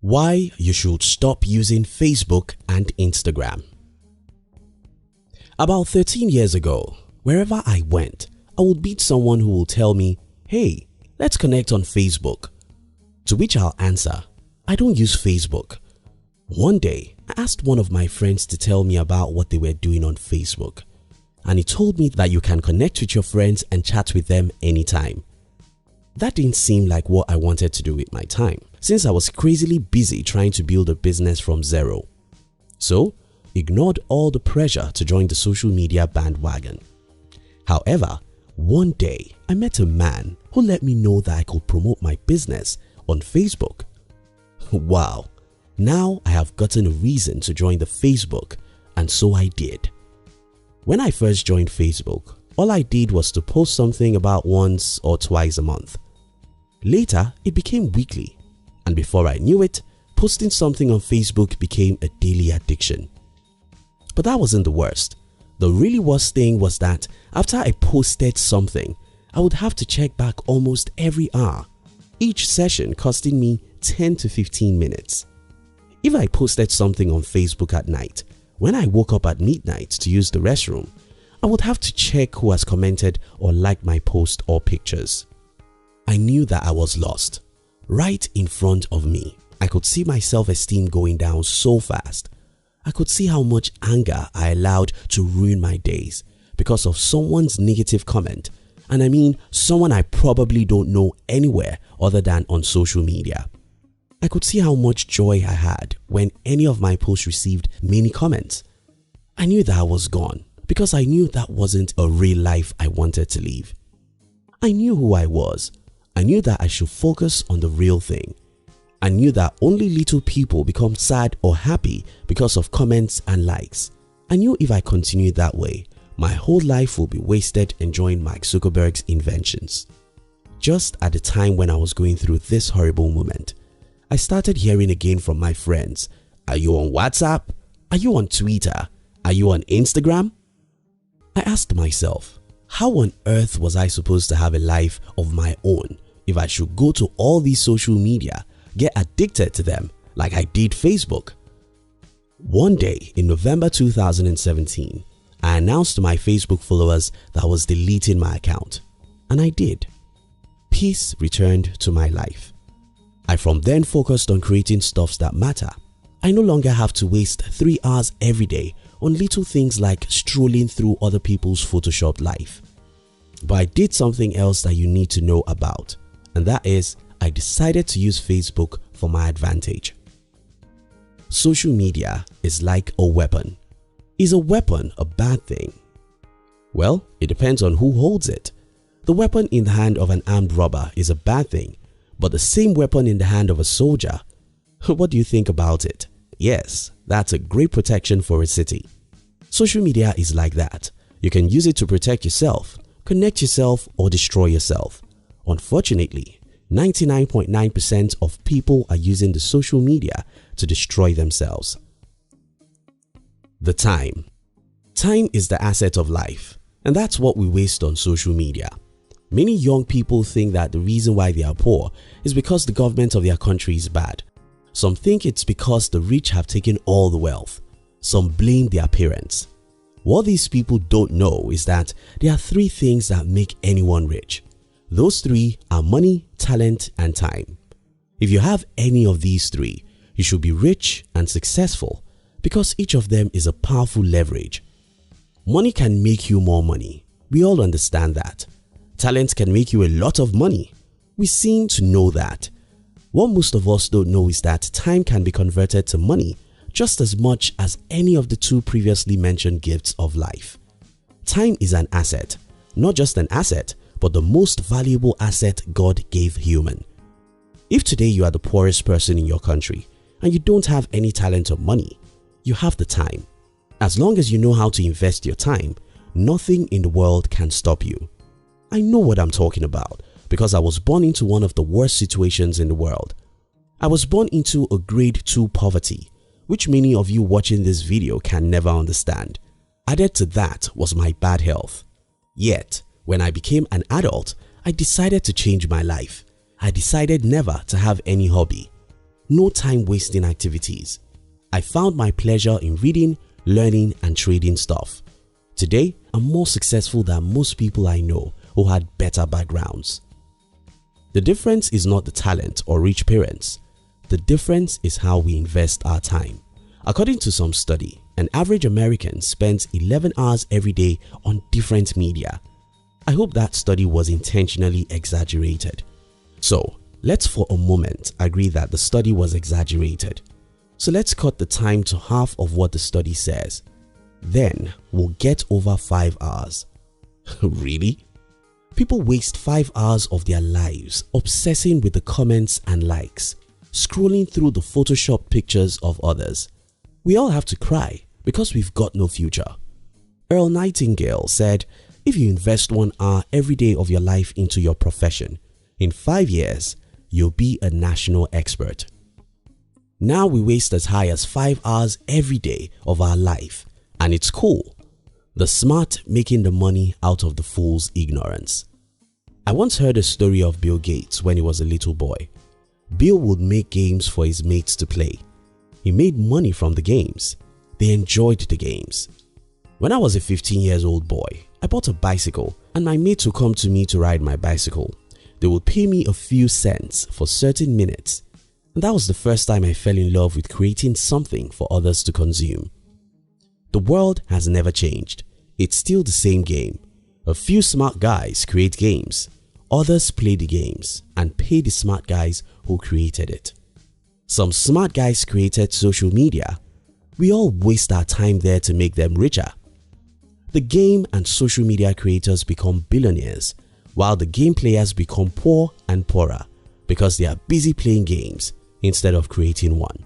Why you should stop using Facebook and Instagram. About 13 years ago, wherever I went, I would meet someone who will tell me, "Hey, let's connect on Facebook." To which I'll answer, "I don't use Facebook." One day, I asked one of my friends to tell me about what they were doing on Facebook, and he told me that you can connect with your friends and chat with them anytime. That didn't seem like what I wanted to do with my time, since I was crazily busy trying to build a business from zero. So, ignored all the pressure to join the social media bandwagon. However, one day I met a man who let me know that I could promote my business on Facebook. Wow, now I have gotten a reason to join the Facebook, and so I did. When I first joined Facebook, all I did was to post something about once or twice a month. Later, it became weekly, and before I knew it, posting something on Facebook became a daily addiction. But that wasn't the worst. The really worst thing was that after I posted something, I would have to check back almost every hour, each session costing me 10 to 15 minutes. If I posted something on Facebook at night, when I woke up at midnight to use the restroom, I would have to check who has commented or liked my post or pictures. I knew that I was lost. Right in front of me, I could see my self-esteem going down so fast. I could see how much anger I allowed to ruin my days because of someone's negative comment, and I mean someone I probably don't know anywhere other than on social media. I could see how much joy I had when any of my posts received many comments. I knew that I was gone because I knew that wasn't a real life I wanted to live. I knew who I was. I knew that I should focus on the real thing. I knew that only little people become sad or happy because of comments and likes. I knew if I continued that way, my whole life would be wasted enjoying Mark Zuckerberg's inventions. Just at the time when I was going through this horrible moment, I started hearing again from my friends, "Are you on WhatsApp? Are you on Twitter? Are you on Instagram?" I asked myself, how on earth was I supposed to have a life of my own if I should go to all these social media, get addicted to them like I did Facebook? One day in November 2017, I announced to my Facebook followers that I was deleting my account, and I did. Peace returned to my life. I from then focused on creating stuffs that matter. I no longer have to waste 3 hours every day on little things like strolling through other people's photoshopped life. But I did something else that you need to know about, and that is I decided to use Facebook for my advantage. Social media is like a weapon. Is a weapon a bad thing? Well, it depends on who holds it. The weapon in the hand of an armed robber is a bad thing, but the same weapon in the hand of a soldier, what do you think about it? Yes, that's a great protection for a city. Social media is like that. You can use it to protect yourself, connect yourself, or destroy yourself. Unfortunately, 99.9% of people are using the social media to destroy themselves. The time. Time is the asset of life, and that's what we waste on social media. Many young people think that the reason why they are poor is because the government of their country is bad. Some think it's because the rich have taken all the wealth. Some blame their parents. What these people don't know is that there are 3 things that make anyone rich. Those 3 are money, talent, and time. If you have any of these 3, you should be rich and successful because each of them is a powerful leverage. Money can make you more money. We all understand that. Talent can make you a lot of money. We seem to know that. What most of us don't know is that time can be converted to money just as much as any of the 2 previously mentioned gifts of life. Time is an asset, not just an asset, but the most valuable asset God gave human. If today you are the poorest person in your country and you don't have any talent or money, you have the time. As long as you know how to invest your time, nothing in the world can stop you. I know what I'm talking about because I was born into one of the worst situations in the world. I was born into a grade 2 poverty, which many of you watching this video can never understand. Added to that was my bad health. Yet, when I became an adult, I decided to change my life. I decided never to have any hobby. no time-wasting activities. I found my pleasure in reading, learning and trading stuff. Today, I'm more successful than most people I know who had better backgrounds. The difference is not the talent or rich parents. The difference is how we invest our time. According to some study, an average American spends 11 hours every day on different media. I hope that study was intentionally exaggerated. So, let's for a moment agree that the study was exaggerated. So let's cut the time to half of what the study says. Then we'll get over 5 hours. Really? People waste 5 hours of their lives obsessing with the comments and likes, scrolling through the photoshopped pictures of others. We all have to cry because we've got no future. Earl Nightingale said, if you invest 1 hour every day of your life into your profession, in 5 years, you'll be a national expert. Now we waste as high as 5 hours every day of our life, and it's cool. The smart making the money out of the fool's ignorance. I once heard a story of Bill Gates when he was a little boy. Bill would make games for his mates to play. He made money from the games. They enjoyed the games. When I was a 15-year-old boy, I bought a bicycle and my mates would come to me to ride my bicycle. They would pay me a few cents for certain minutes. And that was the first time I fell in love with creating something for others to consume. The world has never changed. It's still the same game. A few smart guys create games. Others play the games and pay the smart guys who created it. Some smart guys created social media. We all waste our time there to make them richer. The game and social media creators become billionaires, while the game players become poor and poorer because they are busy playing games instead of creating one.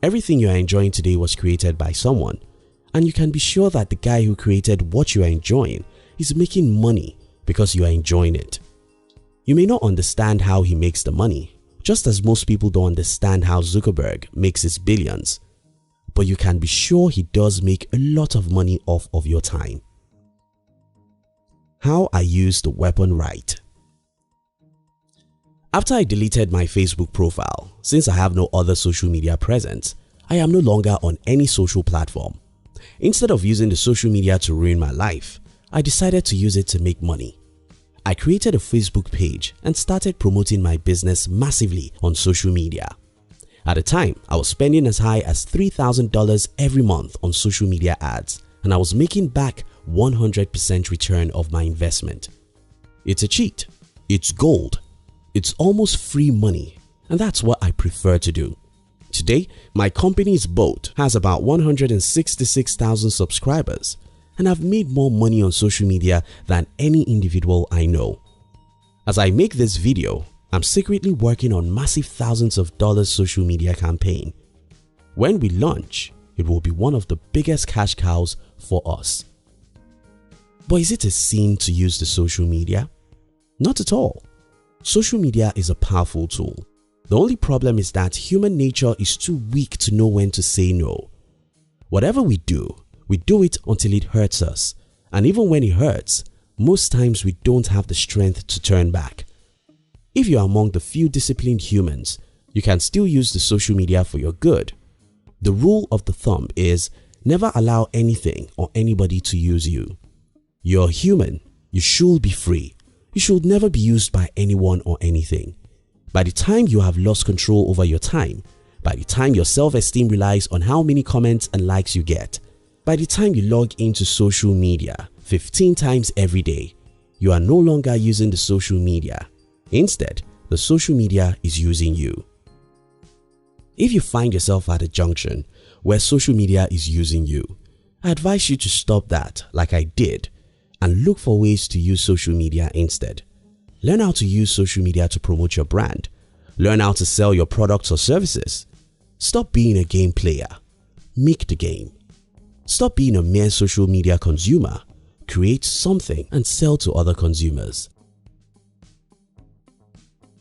Everything you are enjoying today was created by someone, and you can be sure that the guy who created what you are enjoying is making money because you are enjoying it. You may not understand how he makes the money, just as most people don't understand how Zuckerberg makes his billions, but you can be sure he does make a lot of money off of your time. How I use the weapon right. After I deleted my Facebook profile, since I have no other social media presence, I am no longer on any social platform. Instead of using the social media to ruin my life, I decided to use it to make money. I created a Facebook page and started promoting my business massively on social media. At the time, I was spending as high as $3,000 every month on social media ads, and I was making back 100% return of my investment. It's a cheat. It's gold. It's almost free money, and that's what I prefer to do. Today, my company's boat has about 166,000 subscribers, and I've made more money on social media than any individual I know. As I make this video, I'm secretly working on massive thousands of dollars social media campaign. When we launch, it will be one of the biggest cash cows for us. But is it a sin to use the social media? Not at all. Social media is a powerful tool. The only problem is that human nature is too weak to know when to say no. Whatever we do it until it hurts us, and even when it hurts, most times we don't have the strength to turn back. If you are among the few disciplined humans, you can still use the social media for your good. The rule of the thumb is never allow anything or anybody to use you. You're human. You should be free. You should never be used by anyone or anything. By the time you have lost control over your time, by the time your self-esteem relies on how many comments and likes you get, by the time you log into social media 15 times every day, you are no longer using the social media. Instead, the social media is using you. If you find yourself at a junction where social media is using you, I advise you to stop that like I did and look for ways to use social media instead. Learn how to use social media to promote your brand. Learn how to sell your products or services. Stop being a game player. Make the game. Stop being a mere social media consumer. Create something and sell to other consumers.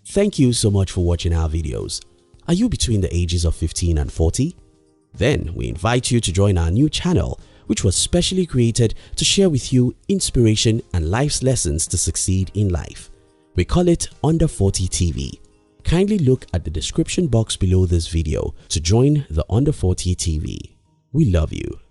Thank you so much for watching our videos. Are you between the ages of 15 and 40? Then we invite you to join our new channel, which was specially created to share with you inspiration and life's lessons to succeed in life. We call it Under 40 TV. kindly look at the description box below this video to join the Under 40 TV. We love you.